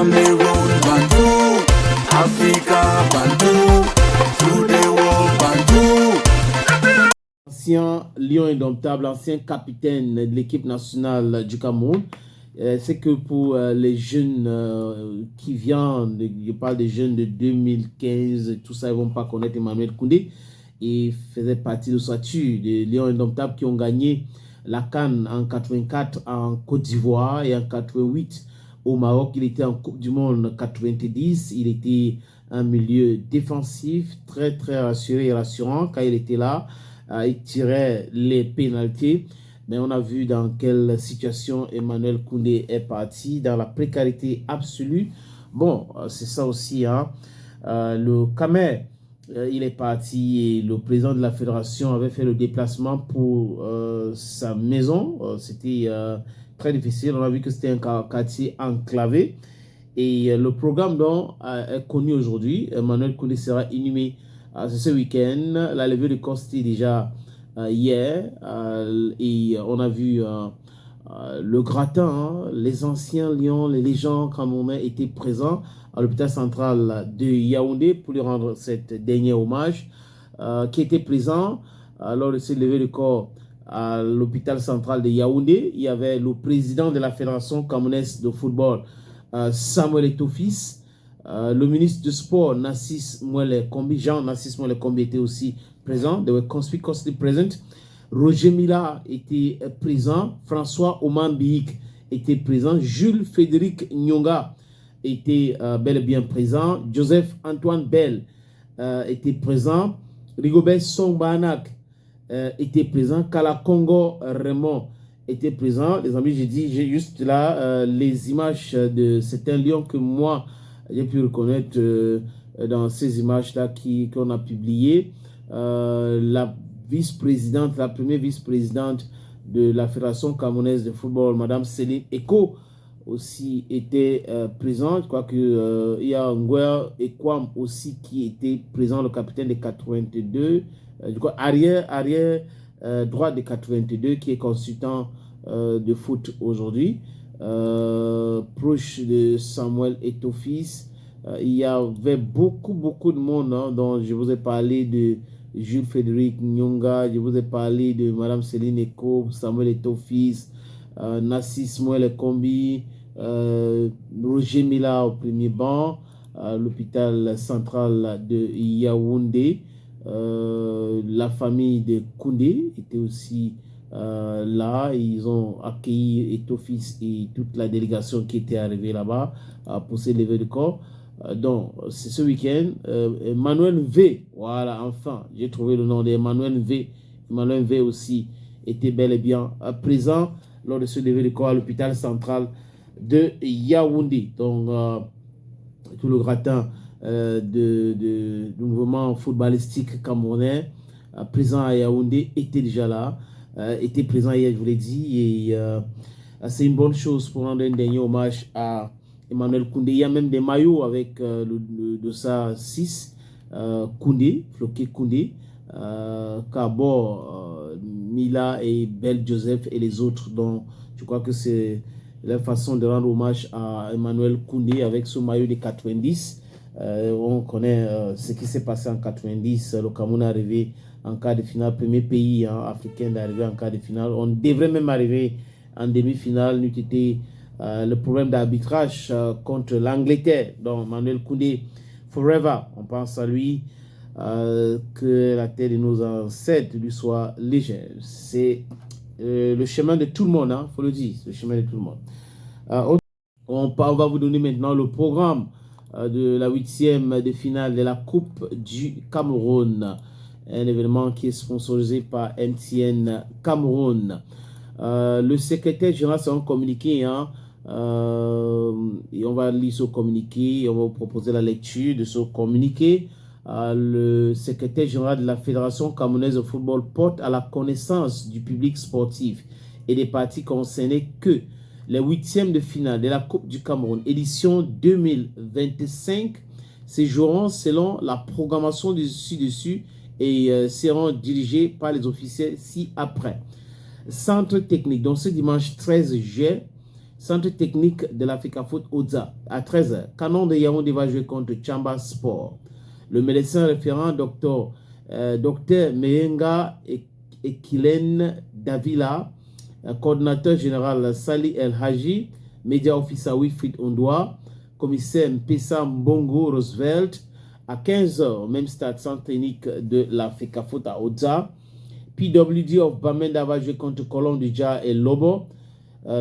Cameroon, Bantou, Africa, Bantou, through the world, Bantou. Ancien lion indomptable, ancien capitaine de l'équipe nationale du Cameroun. C'est que pour les jeunes qui viennent, je parle des jeunes de 2015, tout ça, ils ne vont pas connaître Emmanuel Koundé. Il faisait partie de l'ossature des lions indomptables qui ont gagné la CAN en 84 en Côte d'Ivoire et en 88 au Maroc. Il était en Coupe du Monde 90. Il était un milieu défensif, très rassuré et rassurant. Quand il était là, il tirait les pénaltys. Mais on a vu dans quelle situation Emmanuel Koundé est parti, dans la précarité absolue. Bon, c'est ça aussi, hein. Le Camer, il est parti et le président de la fédération avait fait le déplacement pour sa maison. C'était très difficile. On a vu que c'était un quartier enclavé. Et le programme donc, est connu aujourd'hui. Emmanuel Koundé sera inhumé ce week-end. La levée de corps, c'était déjà hier. Et on a vu le gratin, hein, les anciens lions, les légendes camerounais étaient présents à l'hôpital central de Yaoundé pour lui rendre cette dernier hommage, qui était présent lors de cette levée de corps à l'hôpital central de Yaoundé. Il y avait le président de la Fédération camerounaise de football, Samuel Eto'o-Fils, le ministre du sport, Narcisse Mouele Kombi, Jean Narcisse Mouele Kombi était aussi présent. They were conspicuously present. Roger Mila était présent. François Oman Biik était présent. Jules Frédéric Nyonga était bel et bien présent. Joseph Antoine Bell était présent. Rigobert Songbanak était présent. Kala Congo Raymond était présent. Les amis, j'ai dit, j'ai juste là les images de certains lions que moi, j'ai pu reconnaître dans ces images-là qu'on a publiées. La vice-présidente, la première vice-présidente de la Fédération camerounaise de football, Madame Céline Eko, aussi était présente. Je crois qu'il y a Nguer Ekwam aussi qui était présent, le capitaine des 82. Je crois arrière droit des 82, qui est consultant de foot aujourd'hui. Proche de Samuel Eto'o-Fils. Il y avait beaucoup de monde, hein, dont je vous ai parlé de Jules Frédéric Nyonga, je vous ai parlé de Madame Céline Eko, Samuel Eto'o-Fils, Narcisse Mouele Kombi, Roger Mila au premier banc, l'hôpital central de Yaoundé. La famille de Koundé était aussi là. Ils ont accueilli Eto'o-Fils et toute la délégation qui était arrivée là-bas pour se lever de corps. Donc, c'est ce week-end. Emmanuel V, voilà, enfin, j'ai trouvé le nom d'Emmanuel V. Emmanuel V aussi était bel et bien présent lors de ce lever de corps à l'hôpital central de Yaoundé. Donc, tout le gratin du mouvement footballistique camerounais présent à Yaoundé était déjà là, était présent hier, je vous l'ai dit, et c'est une bonne chose pour rendre un dernier hommage à Emmanuel Koundé. Il y a même des maillots avec le dossard 6, Koundé, floqué Koundé, Cabo, Mila et Bel Joseph et les autres. Donc, je crois que c'est la façon de rendre hommage à Emmanuel Koundé avec ce maillot des 90. On connaît ce qui s'est passé en 90. Le Cameroun est arrivé en quart de finale, premier pays africain d'arriver en quart de finale. On devrait même arriver en demi-finale, n'eût été le problème d'arbitrage contre l'Angleterre. Donc, Emmanuel Koundé, forever, on pense à lui, que la terre de nos ancêtres lui soit légère. C'est le chemin de tout le monde, il faut le dire, le chemin de tout le monde. On va vous donner maintenant le programme de la 8e de finale de la Coupe du Cameroun. Un événement qui est sponsorisé par MTN Cameroun. Le secrétaire général s'est communiqué, et on va lire ce communiqué, et on va vous proposer la lecture de ce communiqué. Le secrétaire général de la Fédération camerounaise de football porte à la connaissance du public sportif et des parties concernées que les 8e de finale de la Coupe du Cameroun, édition 2025, se joueront selon la programmation du ci-dessus et seront dirigés par les officiels ci-après. Centre technique, donc ce dimanche 13 juillet, Centre technique de l'Africa Foot Oza. À 13h, Canon de Yaoundé va jouer contre Chamba Sport. Le médecin référent, Dr Meyenga Ekilen Davila, coordinateur général Sali El Haji, média officer Wilfried Ondoa, commissaire Mpessa Mbongo Roosevelt. À 15h, même stade centre clinique de l'Africa Foot à Oza. PWD of Bamenda va jouer contre Colomb Dja et Lobo.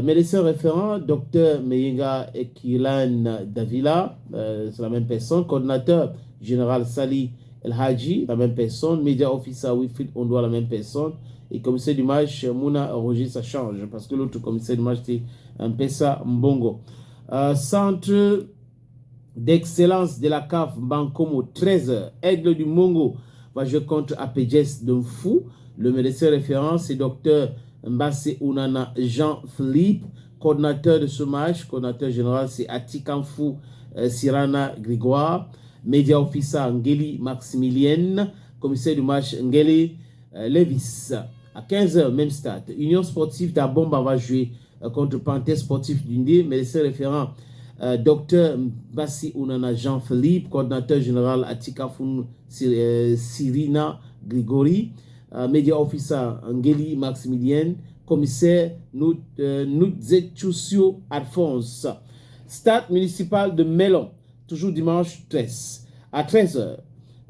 Médecin référent, Dr Meyenga Ekilan Davila, c'est la même personne. Coordinateur général Sali El Haji, la même personne. Média officer Wilfried Ondoa, la même personne. Et commissaire du match, Mouna Roger, ça change parce que l'autre commissaire du match, c'est Mpessa Mbongo. Centre d'excellence de la CAF Bankomo, 13h. Aigle du Mongo va jouer contre Apedjes Dunfou. Le médecin référent, c'est Dr Mbassé Ounana Jean-Philippe, coordinateur de ce match. Coordinateur général, c'est Atikamfou Sirana Grégoire. Média officer Ngeli Maximilienne. Commissaire du match Ngeli Levis. À 15h, même stade. Union sportive d'Abomba va jouer contre Panthère sportif d'Undé. Médecin référent, Dr Bassi Ounana Jean-Philippe, coordinateur général Atikafoun Sirina Grigori. Média officer Ngeli Maximilien, commissaire Noudzetchusio Alphonse. Stade municipal de Melon, toujours dimanche 13. À 13h,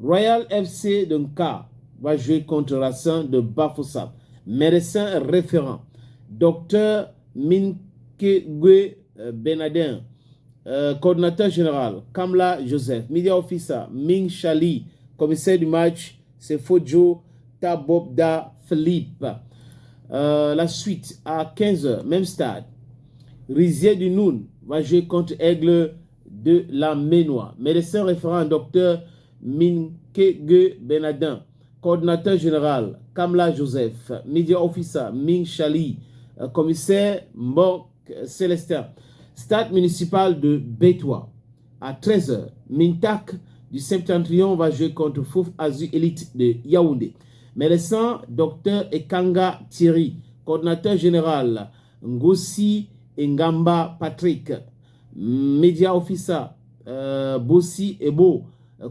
Royal FC de Nka va jouer contre Racing de Bafoussam. Médecin référent, Dr Minkegwe Benadin, coordinateur général, Kamla Joseph. Média officer Ming Chali, commissaire du match, c'est Fojo Tabobda Philippe. La suite, à 15h, même stade. Rizier du Noun va jouer contre Aigle de la Ménois. Médecin référent, Dr Minkege Benadin. Coordinateur général, Kamla Joseph. Média officer, Ming Chali. Commissaire, Mbok Célestin. Stade municipal de Bétois. À 13h, Mintak du Septentrion va jouer contre Fouf Azu Elite de Yaoundé. Médecin, Dr Ekanga Thierry. Coordinateur général, Ngossi Ngamba Patrick. Média officer, Bossi Ebo.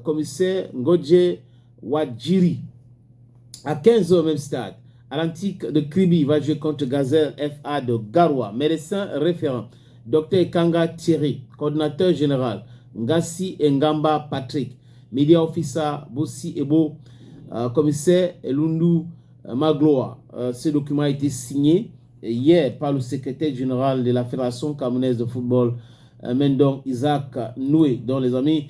Commissaire Ngodje Wadjiri. À 15h, même stade. Atlantique de Kribi va jouer contre Gazelle FA de Garoua. Médecin référent, Dr Ekanga Thierry. Coordinateur général, Ngassi Ngamba Patrick. Média officer, Bossi Ebo. Commissaire Elundu Magloa. Ce document a été signé hier par le secrétaire général de la Fédération camerounaise de football, Mendong Isaac Noué. Donc les amis,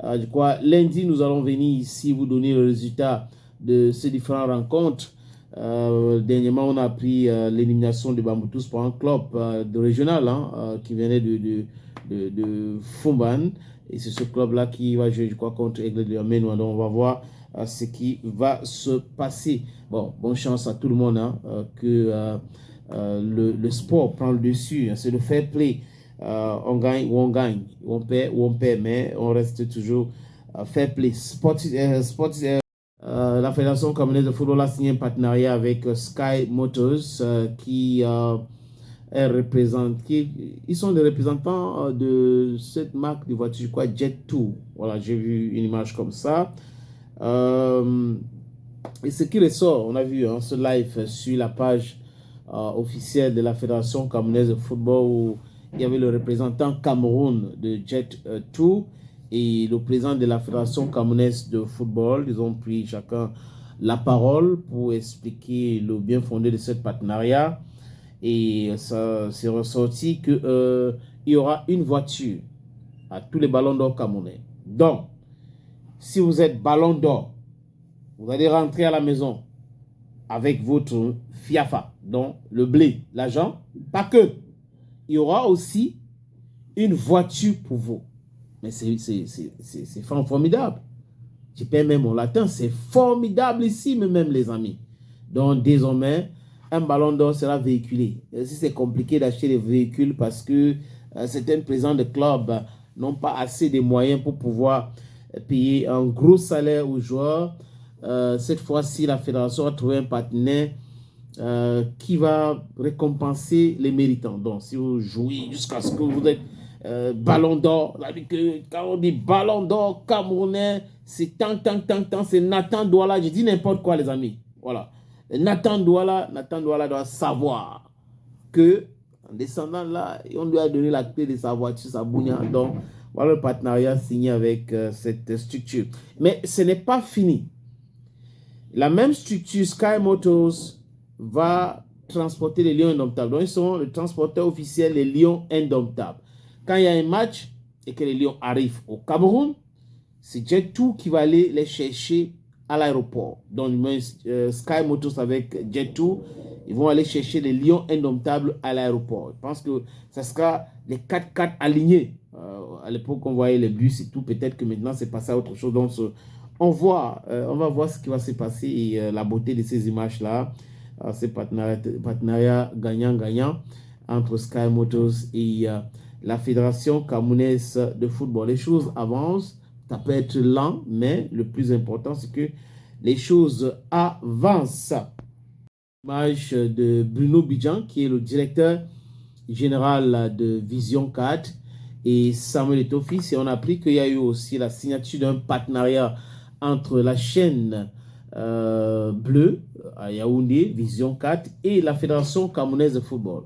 je crois lundi nous allons venir ici vous donner le résultat de ces différentes rencontres. Dernièrement on a appris l'élimination de Bamboutous pour un club de régional qui venait de Fumban. Et c'est ce club-là qui va jouer, je crois, contre Aigle de la Ménois. Donc on va voir ce qui va se passer. Bon, bonne chance à tout le monde, que le sport prend le dessus, c'est le fair play. On gagne ou on gagne, on perd ou on perd, mais on reste toujours fair play. La Fédération camerounaise de football a signé un partenariat avec Sky Motors qui ils sont des représentants de cette marque de voiture, quoi, Jet2. Voilà, j'ai vu une image comme ça. Et ce qui ressort, on a vu ce live sur la page officielle de la Fédération camerounaise de football où il y avait le représentant Cameroun de Jet2 et le président de la Fédération camerounaise de football. Ils ont pris chacun la parole pour expliquer le bien fondé de ce partenariat. Et ça s'est ressorti qu'il y aura une voiture à tous les ballons d'or camerounais. Donc, si vous êtes ballon d'or, vous allez rentrer à la maison avec votre FIAFA, donc le blé, l'argent. Pas que. Il y aura aussi une voiture pour vous. Mais c'est formidable. Je perds même mon latin. C'est formidable ici, même les amis. Donc, désormais, un ballon d'or sera véhiculé. Et si c'est compliqué d'acheter des véhicules parce que certains présidents de clubs n'ont pas assez de moyens pour pouvoir payer un gros salaire aux joueurs, cette fois-ci, la fédération a trouvé un partenaire qui va récompenser les méritants. Donc, si vous jouez jusqu'à ce que vous êtes ballon d'or, quand on dit ballon d'or camerounais, c'est tant, c'est Nathan Douala. Je dis n'importe quoi, les amis. Voilà. Nathan Douala doit savoir que, en descendant là, on lui a donné la clé de sa voiture, sa bounia. Donc, voilà le partenariat signé avec cette structure. Mais ce n'est pas fini. La même structure, Sky Motors, va transporter les Lions Indomptables. Donc, ils sont le transporteur officiel des Lions Indomptables. Quand il y a un match et que les Lions arrivent au Cameroun, c'est Jet2 qui va aller les chercher à l'aéroport. Donc, Sky Motors avec Jet2, ils vont aller chercher les Lions Indomptables à l'aéroport. Je pense que ça sera les 4x4 alignés. À l'époque, on voyait les bus et tout. Peut-être que maintenant, c'est passé à autre chose. Donc, on va voir ce qui va se passer et la beauté de ces images-là. Ces partenariats gagnant-gagnant entre Sky Motors et la Fédération camerounaise de football. Les choses avancent. Ça peut être lent, mais le plus important, c'est que les choses avancent. Image de Bruno Bidjan, qui est le directeur général de Vision 4, et Samuel Etofis. Et on a appris qu'il y a eu aussi la signature d'un partenariat entre la chaîne bleue à Yaoundé, Vision 4, et la Fédération camerounaise de football.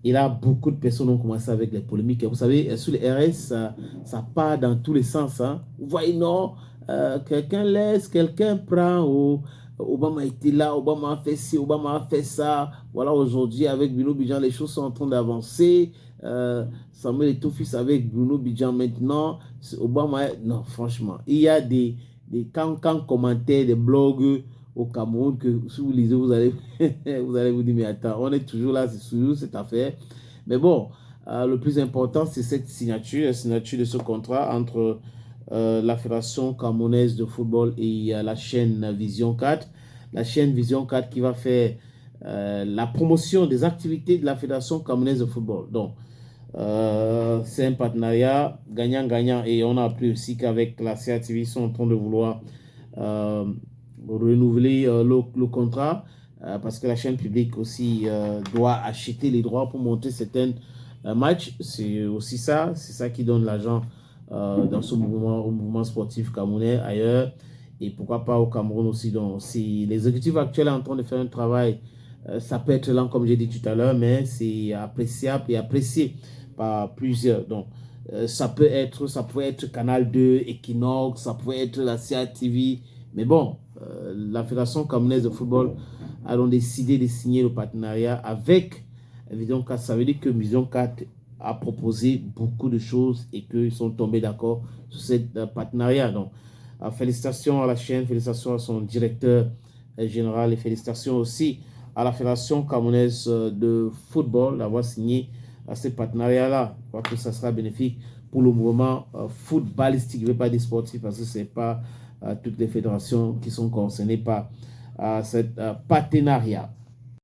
Et là, beaucoup de personnes ont commencé avec les polémiques. Et vous savez, sur les RS, ça part dans tous les sens. Hein. Vous voyez, non, quelqu'un laisse, quelqu'un prend. Obama était là, Obama a fait ci, Obama a fait ça. Voilà, aujourd'hui, avec Bruno Bidjan, les choses sont en train d'avancer. Samuel Etofis avec Bruno Bidjan maintenant. Obama, non, franchement, il y a des commentaires, des blogs au Cameroun que si vous lisez, vous allez vous dire, mais attends, on est toujours là, c'est sur cette affaire. Mais bon, le plus important, c'est cette signature, la signature de ce contrat entre la Fédération camerounaise de football et la chaîne Vision 4. La chaîne Vision 4 qui va faire la promotion des activités de la Fédération camerounaise de football. Donc, c'est un partenariat gagnant-gagnant. Et on a appris aussi qu'avec la CATV, ils sont en train de vouloir renouveler le contrat parce que la chaîne publique aussi doit acheter les droits pour monter certains matchs. C'est aussi ça, c'est ça qui donne l'argent dans ce mouvement, au mouvement sportif camerounais ailleurs et pourquoi pas au Cameroun aussi. Donc, si l'exécutif actuel est en train de faire un travail, ça peut être lent comme j'ai dit tout à l'heure, mais c'est appréciable et apprécié par plusieurs. Donc, ça pourrait être Canal 2, Equinox, ça pourrait être la CATV, mais bon, la Fédération camerounaise de football a donc décidé de signer le partenariat avec Vision 4. Ça veut dire que Vision 4 a proposé beaucoup de choses et qu'ils sont tombés d'accord sur ce partenariat. Donc, félicitations à la chaîne, félicitations à son directeur général et félicitations aussi à la Fédération camerounaise de football d'avoir signé ce partenariat-là. Je crois que ça sera bénéfique pour le mouvement footballistique. Je ne vais pas dire sportif parce que ce n'est pas toutes les fédérations qui sont concernées par ce partenariat.